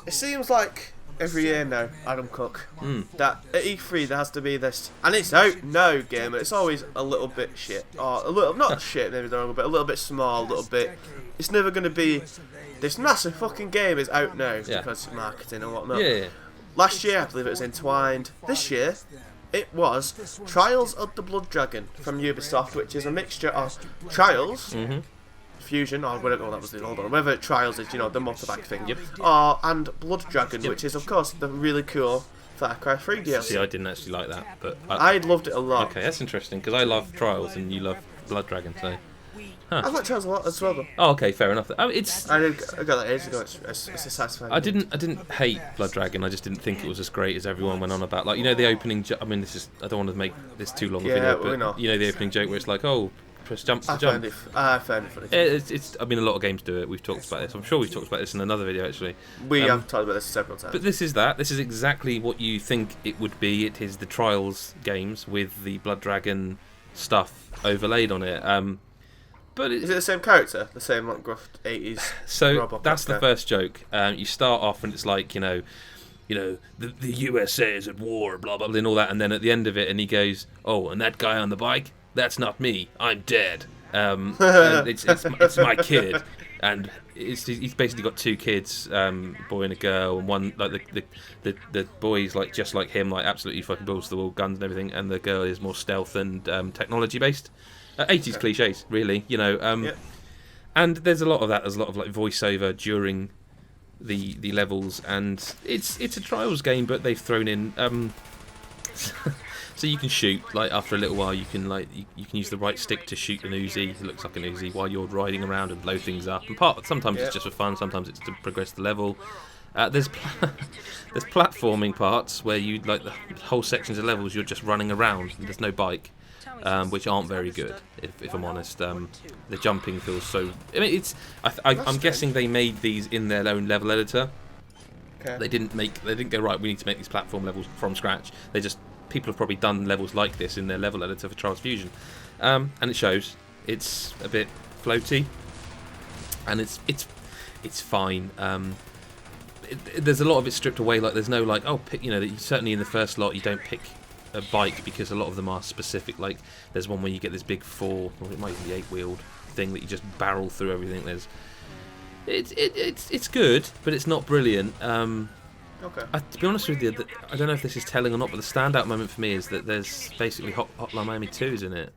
it seems like every year now, Adam Cook, that at E3 there has to be this, and it's out now game, and it's always a little bit shit, or a little, not shit, maybe the wrong, but a little bit small, a little bit. It's never going to be this massive fucking game is out now because of marketing and whatnot. Yeah. Last year, I believe it was Entwined. This year, it was Trials of the Blood Dragon from Ubisoft, which is a mixture of Trials. Fusion, or whatever that was the old one, whether Trials is, the motorbike thing, and Blood Dragon, which is of course the really cool Far Cry 3 DLC. See, I didn't actually like that, but I loved it a lot. Okay, that's interesting because I love Trials and you love Blood Dragon, so. I like Trials a lot as well, though. Oh, okay, fair enough. I got that ages ago. It's a satisfying. I didn't hate Blood Dragon. I just didn't think it was as great as everyone went on about. Like, the opening. I mean, I don't want to make this too long a video, but the opening joke where it's like, oh, press jump to jump. I found it funny. It's. I mean, a lot of games do it. We've talked about this. I'm sure we've talked about this in another video actually. We have talked about this several times. But this is that. This is exactly what you think it would be. It is the Trials games with the Blood Dragon stuff overlaid on it. But is it the same character? The same like gruff 80s? So that's the first joke. You start off and it's like the USA is at war, blah blah blah, and all that, and then at the end of it, and he goes, "Oh, and that guy on the bike, that's not me. I'm dead. And it's my kid." And he's basically got two kids, boy and a girl, and one like the boy's like just like him, like absolutely fucking balls to the wall, guns and everything, and the girl is more stealth and technology based. 80s cliches, really, and there's a lot of that. There's a lot of like voiceover during the levels, and it's a Trials game, but they've thrown in so you can shoot. Like after a little while, you can you can use the right stick to shoot an Uzi. It looks like an Uzi while you're riding around and blow things up. And sometimes it's just for fun. Sometimes it's to progress the level. There's platforming parts where you like the whole sections of levels. You're just running around. And there's no bike. Which aren't very good, if I'm honest. The jumping feels so. I mean, I'm guessing they made these in their own level editor. Okay. They didn't go right. We need to make these platform levels from scratch. People have probably done levels like this in their level editor for Trials Fusion, and it shows. It's a bit floaty, and it's fine. There's a lot of it stripped away. Like there's no certainly in the first lot you don't pick a bike because a lot of them are specific. Like there's one where you get this big it might even be 8-wheeled thing that you just barrel through everything. It's good, but it's not brilliant. Okay. To be honest with you, I don't know if this is telling or not, but the standout moment for me is that there's basically Hotline Miami 2's in it.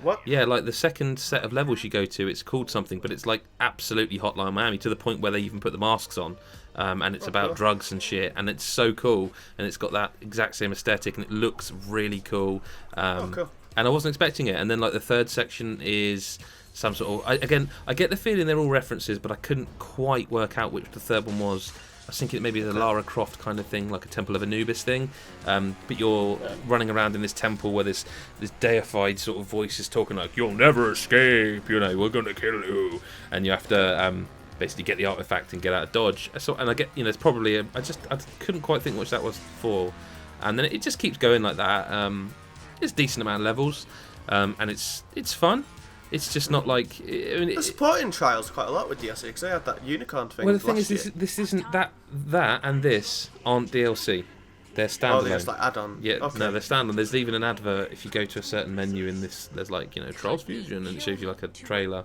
What? Yeah, like the second set of levels you go to, it's called something, but it's like absolutely Hotline Miami to the point where they even put the masks on. And it's about drugs and shit, and it's so cool, and it's got that exact same aesthetic, and it looks really cool. Cool. And I wasn't expecting it. And then like the third section is some sort of. I get the feeling they're all references, but I couldn't quite work out which the third one was. I was thinking maybe the Lara Croft kind of thing, like a Temple of Anubis thing. But you're running around in this temple where this deified sort of voice is talking like, "You'll never escape. We're gonna kill you," and you have to. Basically get the artifact and get out of dodge. And I get, it's probably I couldn't quite think which that was for, and then it just keeps going like that. It's a decent amount of levels, and it's fun. It's just not like. They're supporting Trials quite a lot with DLC because they had that unicorn thing. Well, the thing is, this isn't that and this aren't DLC. They're standalone. Oh, it's like add-on. Yeah, okay. No, they're standalone. There's even an advert if you go to a certain menu in this. There's like Trials Fusion, and it shows you like a trailer.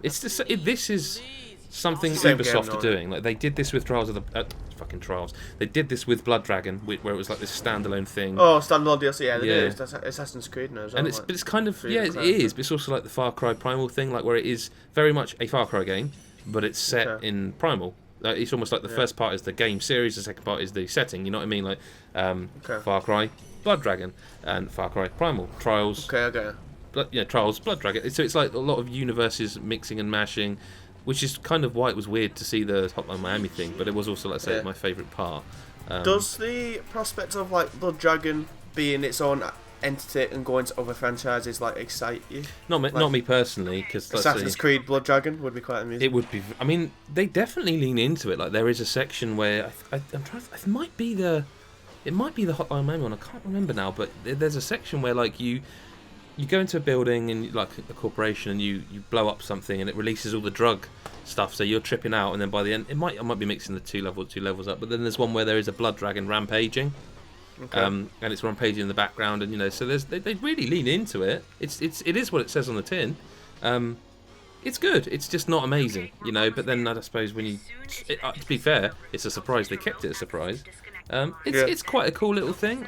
It's just this is. Something Ubisoft are doing. Like they did this with Trials of the fucking Trials. They did this with Blood Dragon, where it was like this standalone thing. Oh, standalone DLC. Yeah, they do. It's Assassin's Creed now. And it's kind of it is. But it's also like the Far Cry Primal thing, like where it is very much a Far Cry game, but it's set in Primal. It's almost like the first part is the game series, the second part is the setting. You know what I mean? Like Far Cry, Blood Dragon, and Far Cry Primal, Trials. Okay. Trials, Blood Dragon. So it's like a lot of universes mixing and mashing. Which is kind of why it was weird to see the Hotline Miami thing, but it was also, let's say, my favourite part. Does the prospect of like Blood Dragon being its own entity and going to other franchises like excite you? Not me personally, because Assassin's Creed Blood Dragon would be quite amusing. It would be. I mean, they definitely lean into it. Like there is a section where I'm trying. It might be the Hotline Miami one. I can't remember now, but there's a section where like you go into a building and like a corporation and you blow up something and it releases all the drug stuff. So you're tripping out, and then by the end, I might be mixing the two levels up. But then there's one where there is a blood dragon rampaging, and it's rampaging in the background, and so they really lean into it. It is what it says on the tin. It's good. It's just not amazing, But then I suppose to be fair, it's a surprise. They kept it a surprise. It's quite a cool little thing.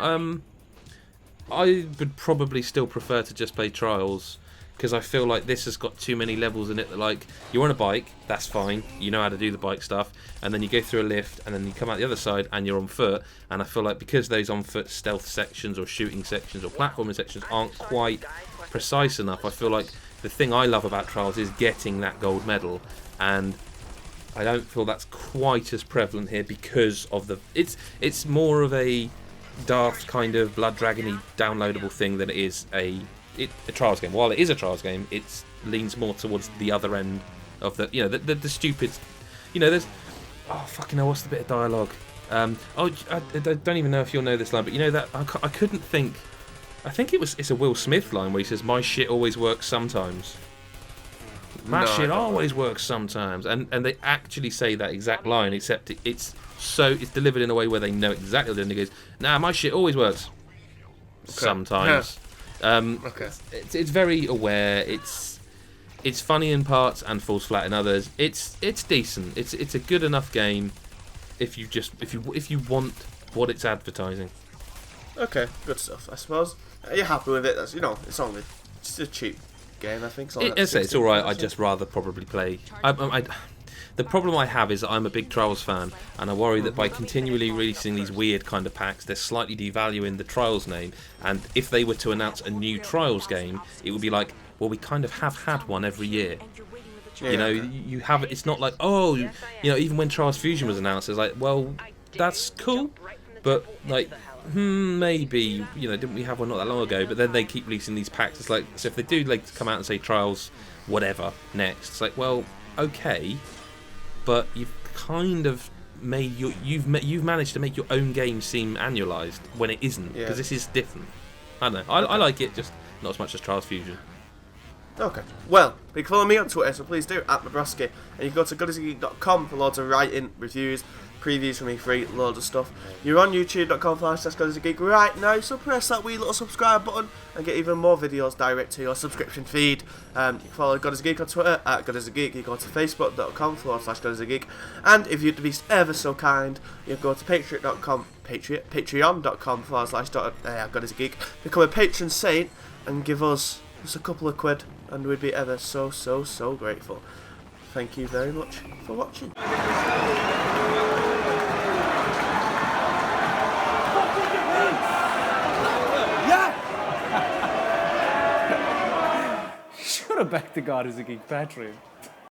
I would probably still prefer to just play Trials, because I feel like this has got too many levels in it. That, like, you're on a bike, that's fine, you know how to do the bike stuff, and then you go through a lift, and then you come out the other side, and you're on foot. And I feel like because those on foot stealth sections or shooting sections or platforming sections aren't quite precise enough, I feel like the thing I love about Trials is getting that gold medal, and I don't feel that's quite as prevalent here because of it's more of a daft kind of blood dragony downloadable thing than it is a Trials game. While it is a Trials game, it leans more towards the other end of the stupid, there's fucking hell, what's the bit of dialogue? I don't even know if you'll know this line, but that I couldn't think. I think it's a Will Smith line where he says, "My shit always works sometimes." My shit always works sometimes, and they actually say that exact line, except it's delivered in a way where they know exactly what it is. And he goes, "Nah, my shit always works sometimes." It's very aware. It's funny in parts and falls flat in others. It's decent. It's a good enough game if you want what it's advertising. Okay, good stuff. I suppose. Are you happy with it? That's it's only just a cheap game, I think. It's all right. I'd just rather probably play. The problem I have is that I'm a big Trials fan, and I worry that by continually releasing these weird kind of packs, they're slightly devaluing the Trials name. And if they were to announce a new Trials game, it would be like, well, we kind of have had one every year. You have. It's not like, even when Trials Fusion was announced, it's like, well, that's cool, but like. Maybe, didn't we have one not that long ago? But then they keep releasing these packs. It's like, so if they do come out and say Trials whatever next, it's like, well, okay, but you've kind of made you've managed to make your own game seem annualized when it isn't, because this is different. I don't know. I like it, just not as much as Trials Fusion. Okay. Well, you can follow me on Twitter, so please do, @Mabroski. And you can go to GodisaGeek.com for loads of writing, reviews, previews from me free, loads of stuff. You're on YouTube.com/GodisaGeek right now, so press that wee little subscribe button and get even more videos direct to your subscription feed. You can follow GodisaGeek on Twitter @GodisaGeek. You go to Facebook.com/GodisaGeek. And if you'd be ever so kind, you can go to Patreon.com/GodisaGeek. Become a patron saint and give us just a couple of quid, and we'd be ever so grateful. Thank you very much for watching. Should have backed the GodisaGeek Patreon.